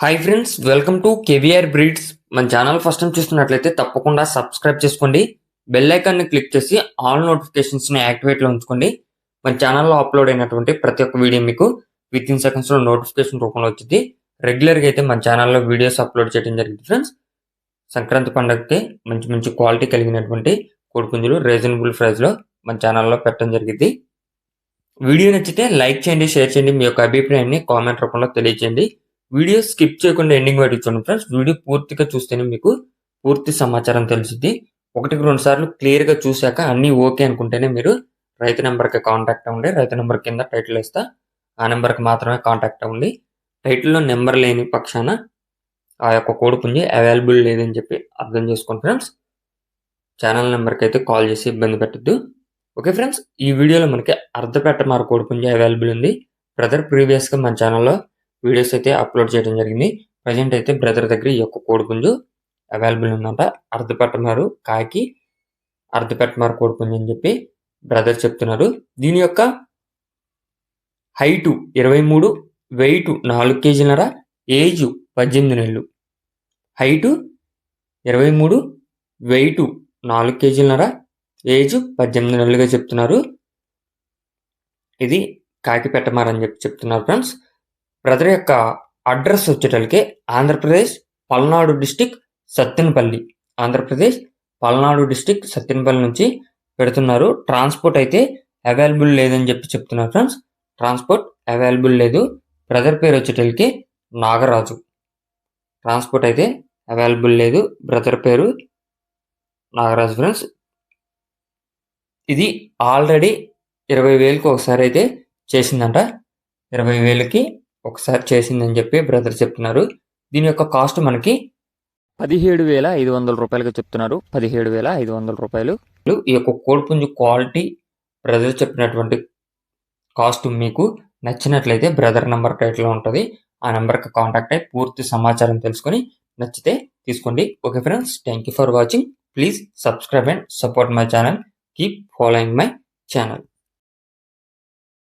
Hi friends, welcome to KVR breeds. మన channel first time చూస్తున్నట్లయితే తప్పకుండా సబ్స్క్రైబ్ చేసుకోండి. బెల్ ఐకాన్ని క్లిక్ చేసి ఆల్ నోటిఫికేషన్స్ని యాక్టివేట్లో ఉంచుకోండి. మన ఛానల్లో అప్లోడ్ అయినటువంటి ప్రతి ఒక్క వీడియో మీకు విత్ ఇన్ సెకండ్స్లో నోటిఫికేషన్ రూపంలో వచ్చింది. రెగ్యులర్గా అయితే మన ఛానల్లో వీడియోస్ అప్లోడ్ చేయడం జరిగింది ఫ్రెండ్స్. సంక్రాంతి పండుగకి మంచి మంచి క్వాలిటీ కలిగినటువంటి కోడిపుంజులు రీజనబుల్ ప్రైస్లో మన ఛానల్లో పెట్టడం జరిగింది. వీడియో నచ్చితే లైక్ చేయండి, షేర్ చేయండి, మీ యొక్క అభిప్రాయాన్ని కామెంట్ రూపంలో తెలియజేయండి. వీడియో స్కిప్ చేయకుండా ఎండింగ్ వరకు చూడండి ఫ్రెండ్స్. వీడియో పూర్తిగా చూస్తేనే మీకు పూర్తి సమాచారం తెలుస్తుంది. ఒకటికి రెండు సార్లు క్లియర్గా చూశాక అన్నీ ఓకే అనుకుంటేనే మీరు రైతు నెంబర్కి కాంటాక్ట్ అవ్వండి. రైతు నెంబర్ కింద టైటిల్ ఇస్తా, ఆ నెంబర్కి మాత్రమే కాంటాక్ట్ అవ్వండి. టైటిల్లో నెంబర్ లేని పక్షాన ఆ యొక్క కోడిపుంజి అవైలబుల్ లేదని చెప్పి అర్థం చేసుకోండి ఫ్రెండ్స్. ఛానల్ నెంబర్కి అయితే కాల్ చేసి ఇబ్బంది పెట్టద్దు. ఓకే ఫ్రెండ్స్, ఈ వీడియోలో మనకి అర్ధపెట్టమారు కోడిపుంజి అవైలబుల్ ఉంది. బ్రదర్ ప్రీవియస్గా మన ఛానల్లో వీడియోస్ అయితే అప్లోడ్ చేయడం జరిగింది. ప్రజెంట్ అయితే బ్రదర్ దగ్గర ఈ యొక్క కోడిపుంజు అవైలబుల్ ఉందంట. అర్ధపెట్టమారు కాకి అర్ధపెట్టమారు కోడిపుంజు అని చెప్పి బ్రదర్ చెప్తున్నారు. దీని యొక్క హైటు 23, వెయిట్ 4 కేజీలన్నర, ఏజ్ 18 నెలలు. హైటు 23, వెయిట్ 4 కేజీలన్నర, ఏజ్ 18 నెలలుగా చెప్తున్నారు. ఇది కాకి పెట్టమారు అని చెప్పి చెప్తున్నారు ఫ్రెండ్స్. బ్రదర్ యొక్క అడ్రస్ వచ్చేటప్పటికి ఆంధ్రప్రదేశ్ పల్నాడు డిస్టిక్ సత్తెనపల్లి. ఆంధ్రప్రదేశ్ పల్నాడు డిస్టిక్ సత్తెనపల్లి నుంచి పెడుతున్నారు. ట్రాన్స్పోర్ట్ అయితే అవైలబుల్ లేదని చెప్పి చెప్తున్నారు ఫ్రెండ్స్. ట్రాన్స్పోర్ట్ అవైలబుల్ లేదు. బ్రదర్ పేరు వచ్చేటప్పటికి నాగరాజు. ట్రాన్స్పోర్ట్ అయితే అవైలబుల్ లేదు. బ్రదర్ పేరు నాగరాజు ఫ్రెండ్స్. ఇది ఆల్రెడీ 20,000కి ఒకసారి అయితే చేసిందంట. 20,000కి ఒకసారి చేసిందని చెప్పి బ్రదర్ చెప్తున్నారు. దీని యొక్క కాస్ట్ మనకి 17,500 రూపాయలుగా చెప్తున్నారు. 17,500 రూపాయలు. ఈ యొక్క కోడిపుంజు క్వాలిటీ బ్రదర్ చెప్పినటువంటి కాస్ట్ మీకు నచ్చినట్లయితే బ్రదర్ నెంబర్ టైటిల్లో ఉంటుంది. ఆ నెంబర్కి కాంటాక్ట్ అయ్యి పూర్తి సమాచారం తెలుసుకొని నచ్చితే తీసుకోండి. Okay friends, thank you for watching. Please subscribe and support my channel. Keep following my channel.